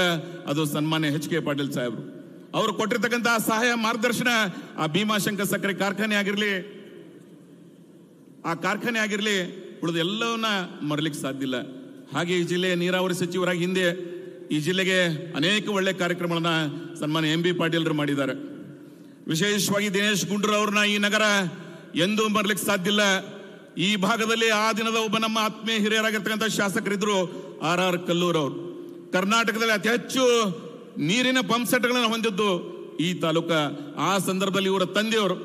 ಅದು ಸನ್ಮಾನ್ಯ HK ಪಾಟೀಲ್ ಸಾಹೇಬರು. ಅವರು ಕೊಟ್ಟಿರ್ತಕ್ಕಂಥ ಸಹಾಯ ಮಾರ್ಗದರ್ಶನ ಆ ಭೀಮಾಶಂಕರ್ ಸಕ್ಕರೆ ಕಾರ್ಖಾನೆ ಆಗಿರಲಿ ಉಳಿದ ಎಲ್ಲವನ್ನ ಮರಲಿಕ್ಕೆ ಸಾಧ್ಯ ಇಲ್ಲ. ಹಾಗೆ ಈ ಜಿಲ್ಲೆಯ ನೀರಾವರಿ ಸಚಿವರಾಗಿ ಹಿಂದೆ ಈ ಜಿಲ್ಲೆಗೆ ಅನೇಕ ಒಳ್ಳೆ ಕಾರ್ಯಕ್ರಮಗಳನ್ನ ಸನ್ಮಾನ್ಯ MB ಪಾಟೀಲ್ರು ಮಾಡಿದ್ದಾರೆ. ವಿಶೇಷವಾಗಿ ದಿನೇಶ್ ಗುಂಡೂರಾವ್ ಅವ್ರನ್ನ ಈ ನಗರ ಎಂದೂ ಮರಲಿಕ್ಕೆ ಸಾಧ್ಯ ಇಲ್ಲ. ಈ ಭಾಗದಲ್ಲಿ ಆ ದಿನದ ಒಬ್ಬ ನಮ್ಮ ಆತ್ಮೀಯ ಹಿರಿಯರಾಗಿರ್ತಕ್ಕಂಥ ಶಾಸಕರಿದ್ರು RR ಕಲ್ಲೂರ್ ಅವರು. ಕರ್ನಾಟಕದಲ್ಲಿ ಅತಿ ಹೆಚ್ಚು ನೀರಿನ ಪಂಪ್ ಸೆಟ್ಗಳನ್ನು ಹೊಂದಿದ್ದು ಈ ತಾಲೂಕ. ಆ ಸಂದರ್ಭದಲ್ಲಿ ಇವರ ತಂದೆಯವರು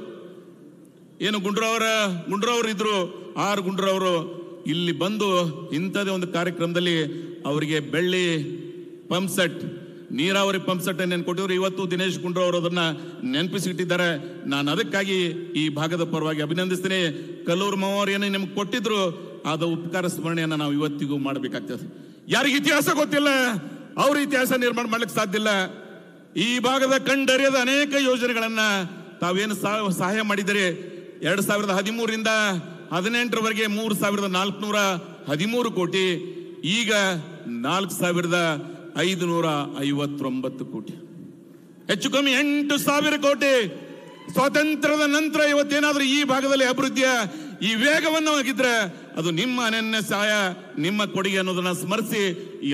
ಏನು ಗುಂಡ್ರವರು ಇದ್ರು, R ಗುಂಡ್ರವರು ಇಲ್ಲಿ ಬಂದು ಇಂಥದೇ ಒಂದು ಕಾರ್ಯಕ್ರಮದಲ್ಲಿ ಅವರಿಗೆ ಬೆಳ್ಳಿ ಪಂಪ್ ಸೆಟ್, ನೀರಾವರಿ ಪಂಪ್ ಸೆಟ್ ಏನೇನು ಕೊಟ್ಟಿದ್ರು, ಇವತ್ತು ದಿನೇಶ್ ಗುಂಡೂರಾವ್ ಅವರು ಅದನ್ನ ನೆನಪಿಸಿಟ್ಟಿದ್ದಾರೆ. ನಾನು ಅದಕ್ಕಾಗಿ ಈ ಭಾಗದ ಪರವಾಗಿ ಅಭಿನಂದಿಸ್ತೀನಿ. ಕಲ್ಲೂರು ಮಾವರು ಏನೇ ನಿಮ್ಗೆ ಕೊಟ್ಟಿದ್ರು ಅದು ಉಪಕಾರ ಸ್ಮರಣೆಯನ್ನ ನಾವು ಇವತ್ತಿಗೂ ಮಾಡಬೇಕಾಗ್ತದೆ. ಯಾರಿಗೆ ಇತಿಹಾಸ ಗೊತ್ತಿಲ್ಲ ಅವ್ರ ಇತಿಹಾಸ ನಿರ್ಮಾಣ ಮಾಡ್ಲಿಕ್ಕೆ ಸಾಧ್ಯ ಇಲ್ಲ. ಈ ಭಾಗದ ಕಂಡರಿಯದ ಅನೇಕ ಯೋಜನೆಗಳನ್ನ ತಾವೇನು ಸಹಾಯ ಮಾಡಿದರೆ 2013ರಿಂದ 2018ರವರೆಗೆ 3,413 ಕೋಟಿ, ಈಗ 4,559 ಕೋಟಿ, ಹೆಚ್ಚು ಕಮ್ಮಿ 8,000 ಕೋಟಿ. ಸ್ವಾತಂತ್ರ್ಯದ ನಂತರ ಇವತ್ತೇನಾದ್ರೂ ಈ ಭಾಗದಲ್ಲಿ ಅಭಿವೃದ್ಧಿಯ ಈ ವೇಗವನ್ನು ಆಗಿದ್ರೆ ಅದು ನಿಮ್ಮ ಅನನ್ಯ ಸಹಾಯ, ನಿಮ್ಮ ಕೊಡುಗೆ ಅನ್ನೋದನ್ನ ಸ್ಮರಿಸಿ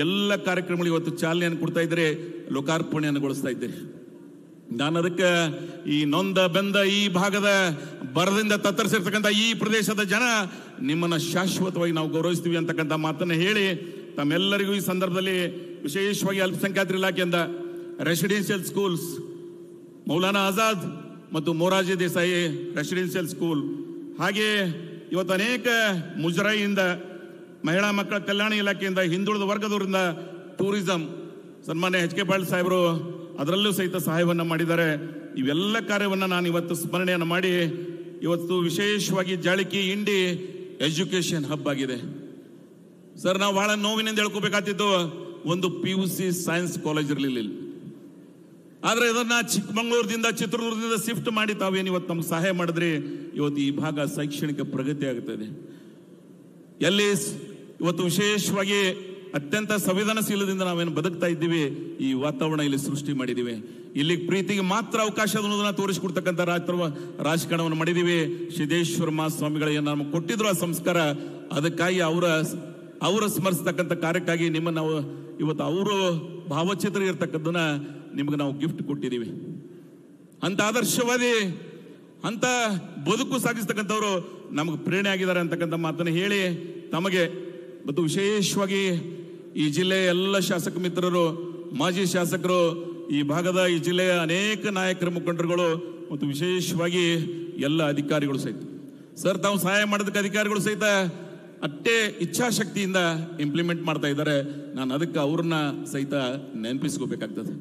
ಎಲ್ಲ ಕಾರ್ಯಕ್ರಮಗಳು ಇವತ್ತು ಚಾಲನೆಯನ್ನು ಕೊಡ್ತಾ ಇದ್ದೀರಿ, ಲೋಕಾರ್ಪಣೆಯನ್ನುಗೊಳಿಸ್ತಾ ಇದ್ದೀರಿ. ನಾನು ಅದಕ್ಕೆ ಈ ನೊಂದ ಬೆಂದ ಈ ಭಾಗದ ಬರದಿಂದ ತತ್ತರಿಸಿರ್ತಕ್ಕಂಥ ಈ ಪ್ರದೇಶದ ಜನ ನಿಮ್ಮನ್ನ ಶಾಶ್ವತವಾಗಿ ನಾವು ಗೌರವಿಸ್ತೀವಿ ಅಂತಕ್ಕಂಥ ಮಾತನ್ನ ಹೇಳಿ ತಮ್ಮೆಲ್ಲರಿಗೂ ಈ ಸಂದರ್ಭದಲ್ಲಿ ವಿಶೇಷವಾಗಿ ಅಲ್ಪಸಂಖ್ಯಾತರ ಇಲಾಖೆಯಿಂದ ರೆಸಿಡೆನ್ಷಿಯಲ್ ಸ್ಕೂಲ್ಸ್ ಮೌಲಾನಾ ಆಜಾದ್ ಮತ್ತು ಮೊರಾರ್ಜಿ ದೇಸಾಯಿ ರೆಸಿಡೆನ್ಷಿಯಲ್ ಸ್ಕೂಲ್, ಹಾಗೆ ಇವತ್ತು ಅನೇಕ ಮುಜರಾಯಿಯಿಂದ, ಮಹಿಳಾ ಮಕ್ಕಳ ಕಲ್ಯಾಣ ಇಲಾಖೆಯಿಂದ, ಹಿಂದುಳಿದ ವರ್ಗದವರಿಂದ, ಟೂರಿಸಂ ಸನ್ಮಾನ್ಯ ಎಚ್ ಕೆ ಪಾಟೀಲ್ ಸಾಹೇಬರು ಅದರಲ್ಲೂ ಸಹಿತ ಸಹಾಯವನ್ನು ಮಾಡಿದ್ದಾರೆ. ಇವೆಲ್ಲ ಕಾರ್ಯವನ್ನು ನಾನು ಇವತ್ತು ಸ್ಮರಣೆಯನ್ನು ಮಾಡಿ ಇವತ್ತು ವಿಶೇಷವಾಗಿ ಜಾಳಿಕಿ ಇಂಡಿ ಎಜುಕೇಶನ್ ಹಬ್ ಆಗಿದೆ. ಸರ್, ನಾವು ಬಹಳ ನೋವಿನಿಂದ ಹೇಳ್ಕೋಬೇಕಾಗ್ತಿತ್ತು, ಒಂದು PUC ಸೈನ್ಸ್ ಕಾಲೇಜ್ ಇರಲಿಲ್ಲ. ಆದ್ರೆ ಇದನ್ನ ಚಿಕ್ಕಮಗಳೂರದಿಂದ ಚಿತ್ರದುರ್ಗದಿಂದ ಶಿಫ್ಟ್ ಮಾಡಿ ತಾವೇನು ಇವತ್ತು ನಮ್ಗೆ ಸಹಾಯ ಮಾಡಿದ್ರಿ, ಇವತ್ತು ಈ ಭಾಗ ಶೈಕ್ಷಣಿಕ ಪ್ರಗತಿ ಆಗುತ್ತದೆ. ಎಲ್ಲಿ ಇವತ್ತು ವಿಶೇಷವಾಗಿ ಅತ್ಯಂತ ಸಂವೇದನಶೀಲದಿಂದ ನಾವೇನು ಬದುಕ್ತಾ ಇದ್ದೀವಿ, ಈ ವಾತಾವರಣ ಇಲ್ಲಿ ಸೃಷ್ಟಿ ಮಾಡಿದ್ದೀವಿ. ಇಲ್ಲಿ ಪ್ರೀತಿಗೆ ಮಾತ್ರ ಅವಕಾಶ ಅನ್ನೋದನ್ನ ತೋರಿಸಿಕೊಡ್ತಕ್ಕಂಥ ರಾಜಕಾರಣವನ್ನು ಮಾಡಿದ್ದೀವಿ. ಸಿದ್ದೇಶ್ವರ ಮಹಾಸ್ವಾಮಿಗಳಿಗೆ ನಮಗೆ ಕೊಟ್ಟಿದ್ರು ಆ ಸಂಸ್ಕಾರ, ಅದಕ್ಕಾಗಿ ಅವರ ಸ್ಮರಿಸ್ತಕ್ಕಂಥ ಕಾರ್ಯಕ್ಕಾಗಿ ನಿಮ್ಮನ್ನು ನಾವು ಇವತ್ತು ಅವರು ಭಾವಚಿತ್ರ ಇರ್ತಕ್ಕಂಥದನ್ನ ನಿಮ್ಗೆ ನಾವು ಗಿಫ್ಟ್ ಕೊಟ್ಟಿದ್ದೀವಿ. ಅಂತ ಆದರ್ಶವಾದಿ, ಅಂತ ಬದುಕು ಸಾಗಿಸ್ತಕ್ಕಂಥವ್ರು ನಮಗೆ ಪ್ರೇರಣೆ ಆಗಿದ್ದಾರೆ ಅಂತಕ್ಕಂಥ ಮಾತನ್ನು ಹೇಳಿ ತಮಗೆ ಮತ್ತು ವಿಶೇಷವಾಗಿ ಈ ಜಿಲ್ಲೆಯ ಎಲ್ಲ ಶಾಸಕ ಮಿತ್ರರು, ಮಾಜಿ ಶಾಸಕರು, ಈ ಭಾಗದ ಈ ಜಿಲ್ಲೆಯ ಅನೇಕ ನಾಯಕರ ಮುಖಂಡರುಗಳು ಮತ್ತು ವಿಶೇಷವಾಗಿ ಎಲ್ಲ ಅಧಿಕಾರಿಗಳು ಸಹಿತ, ಸರ್ ತಾವು ಸಹಾಯ ಮಾಡೋದಕ್ಕೆ ಅಧಿಕಾರಿಗಳು ಸಹಿತ ಅಷ್ಟೇ ಇಚ್ಛಾಶಕ್ತಿಯಿಂದ ಇಂಪ್ಲಿಮೆಂಟ್ ಮಾಡ್ತಾ ಇದ್ದಾರೆ. ನಾನು ಅದಕ್ಕೆ ಅವ್ರನ್ನ ಸಹಿತ ನೆನಪಿಸ್ಕೋಬೇಕಾಗ್ತದೆ.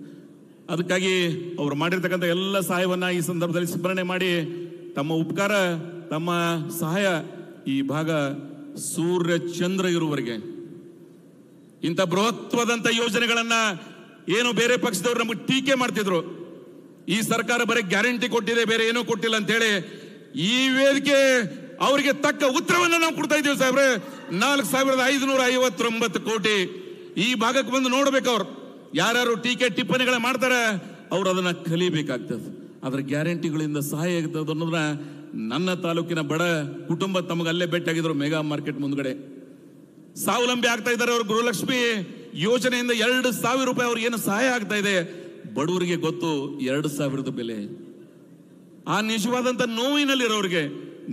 ಅದಕ್ಕಾಗಿ ಅವ್ರು ಮಾಡಿರ್ತಕ್ಕಂಥ ಎಲ್ಲ ಸಹಾಯವನ್ನ ಈ ಸಂದರ್ಭದಲ್ಲಿ ಸ್ಮರಣೆ ಮಾಡಿ ತಮ್ಮ ಉಪಕಾರ, ತಮ್ಮ ಸಹಾಯ ಈ ಭಾಗ ಸೂರ್ಯ ಚಂದ್ರ ಇರುವವರೆಗೆ ಇಂಥ ಬೃಹತ್ವಾದಂಥ ಯೋಜನೆಗಳನ್ನ ಏನು ಬೇರೆ ಪಕ್ಷದವ್ರು ನಮಗೆ ಟೀಕೆ ಮಾಡ್ತಿದ್ರು, ಈ ಸರ್ಕಾರ ಬರೀ ಗ್ಯಾರಂಟಿ ಕೊಟ್ಟಿದೆ, ಬೇರೆ ಏನೂ ಕೊಟ್ಟಿಲ್ಲ ಅಂತ ಹೇಳಿ, ಈ ವೇದಿಕೆ ಅವರಿಗೆ ತಕ್ಕ ಉತ್ತರವನ್ನು ನಾವು ಕೊಡ್ತಾ ಇದ್ದೀವಿ ಸಾಹೇಬ್ರೆ. 4,559 ಕೋಟಿ ಈ ಭಾಗಕ್ಕೆ ಬಂದು ನೋಡ್ಬೇಕು. ಅವ್ರು ಯಾರ್ಯಾರು ಟೀಕೆ ಟಿಪ್ಪಣಿಗಳ ಮಾಡ್ತಾರೆ ಅವ್ರು ಅದನ್ನ ಕಲಿಬೇಕಾಗ್ತದೆ. ಅದ್ರ ಗ್ಯಾರಂಟಿಗಳಿಂದ ಸಹಾಯ ಆಗ್ತದೆ ಅನ್ನೋದನ್ನ ನನ್ನ ತಾಲೂಕಿನ ಬಡ ಕುಟುಂಬ ತಮಗೆ ಅಲ್ಲೇ ಭೇಟಿಯಾಗಿದ್ರು. ಮೆಗಾ ಮಾರ್ಕೆಟ್ ಮುಂದ್ಗಡೆ ಸ್ವಾವಲಂಬಿ ಆಗ್ತಾ ಇದ್ದಾರೆ. ಅವ್ರ ಗೃಹಲಕ್ಷ್ಮಿ ಯೋಜನೆಯಿಂದ 2,000 ರೂಪಾಯಿ ಅವ್ರಿಗೆ ಏನು ಸಹಾಯ ಆಗ್ತಾ ಇದೆ, ಬಡವರಿಗೆ ಗೊತ್ತು 2,000ದ ಬೆಲೆ. ಆ ನಿಜವಾದಂತ ನೋವಿನಲ್ಲಿರೋರಿಗೆ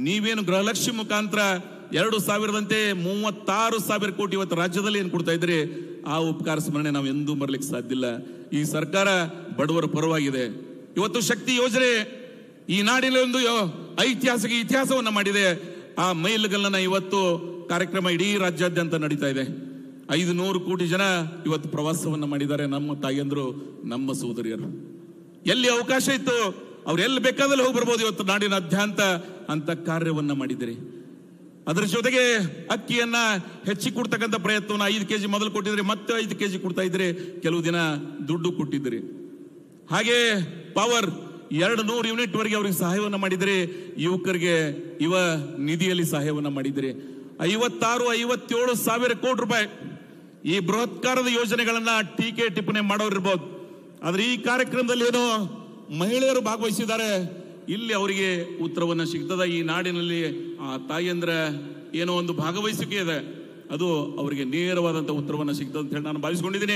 ನೀವೇನು ಗೃಹಲಕ್ಷ್ಮಿ ಮುಖಾಂತರ 2,000ದಂತೆ 36,000 ಕೋಟಿ ಇವತ್ತು ರಾಜ್ಯದಲ್ಲಿ ಏನು ಕೊಡ್ತಾ ಇದ್ರಿ, ಆ ಉಪಕಾರ ಸ್ಮರಣೆ ನಾವು ಎಂದೂ ಬರ್ಲಿಕ್ಕೆ ಸಾಧ್ಯ ಇಲ್ಲ. ಈ ಸರ್ಕಾರ ಬಡವರ ಪರವಾಗಿದೆ. ಇವತ್ತು ಶಕ್ತಿ ಯೋಜನೆ ಈ ನಾಡಿನ ಒಂದು ಐತಿಹಾಸಿಕ ಇತಿಹಾಸವನ್ನ ಮಾಡಿದೆ. ಆ ಮೈಲುಗಲ್ಲನ್ನ ಇವತ್ತು ಕಾರ್ಯಕ್ರಮ ಇಡೀ ರಾಜ್ಯಾದ್ಯಂತ ನಡೀತಾ ಇದೆ. 500 ಕೋಟಿ ಜನ ಇವತ್ತು ಪ್ರವಾಸವನ್ನ ಮಾಡಿದ್ದಾರೆ. ನಮ್ಮ ತಾಯಿಯಂದ್ರು, ನಮ್ಮ ಸೋದರಿಯರು. ಎಲ್ಲಿ ಅವಕಾಶ ಇತ್ತು ಅವ್ರು ಎಲ್ಲಿ ಬೇಕಾದಲ್ಲಿ ಹೋಗಿ ಬರ್ಬೋದು. ಇವತ್ತು ನಾಡಿನಾದ್ಯಂತ ಅಂತ ಕಾರ್ಯವನ್ನ ಮಾಡಿದಿರಿ. ಅದರ ಜೊತೆಗೆ ಅಕ್ಕಿಯನ್ನ ಹೆಚ್ಚಿ ಕೊಡ್ತಕ್ಕಂಥ ಪ್ರಯತ್ನವನ್ನ 5 kg ಮೊದಲು ಕೊಟ್ಟಿದ್ರಿ, ಮತ್ತೆ 5 kg ಕೊಡ್ತಾ ಇದ್ರಿ, ಕೆಲವು ದಿನ ದುಡ್ಡು ಕೊಟ್ಟಿದ್ರಿ. ಹಾಗೆ ಪವರ್ 200 ಯೂನಿಟ್ ವರೆಗೆ ಅವ್ರಿಗೆ ಸಹಾಯವನ್ನ ಮಾಡಿದ್ರಿ. ಯುವಕರಿಗೆ ಯುವ ನಿಧಿಯಲ್ಲಿ ಸಹಾಯವನ್ನ ಮಾಡಿದ್ರಿ. 56-57 ಸಾವಿರ ಕೋಟಿ ರೂಪಾಯಿ ಈ ಬೃಹತ್ಕಾರದ ಯೋಜನೆಗಳನ್ನ ಟೀಕೆ ಟಿಪ್ಪಣಿ ಮಾಡೋರಿರ್ಬೋದು. ಆದ್ರೆ ಈ ಕಾರ್ಯಕ್ರಮದಲ್ಲಿ ಏನೋ ಮಹಿಳೆಯರು ಭಾಗವಹಿಸಿದ್ದಾರೆ. ಇಲ್ಲಿ ಅವರಿಗೆ ಉತ್ತರವನ್ನ ಸಿಗ್ತದ. ಈ ನಾಡಿನಲ್ಲಿ ಆ ತಾಯಿಯಂದ್ರ ಏನೋ ಒಂದು ಭಾಗವಹಿಸಿಕೆ ಇದೆ, ಅದು ಅವರಿಗೆ ನೇರವಾದಂತ ಉತ್ತರವನ್ನ ಸಿಗ್ತದೆ ಅಂತ ಹೇಳಿ ನಾನು ಭಾವಿಸ್ಕೊಂಡಿದ್ದೀನಿ.